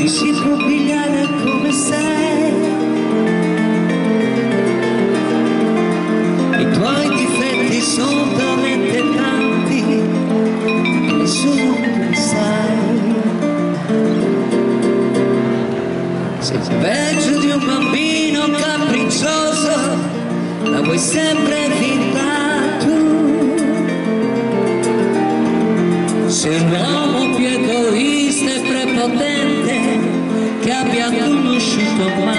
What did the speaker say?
si può pigliare come sei. I tuoi difetti sono talmente tanti che nessuno ne sai. Sei peggio di un bambino capriccioso, la vuoi sempre finta tu. Sei un uomo più egoista e prepotente che abbia conosciuto mai.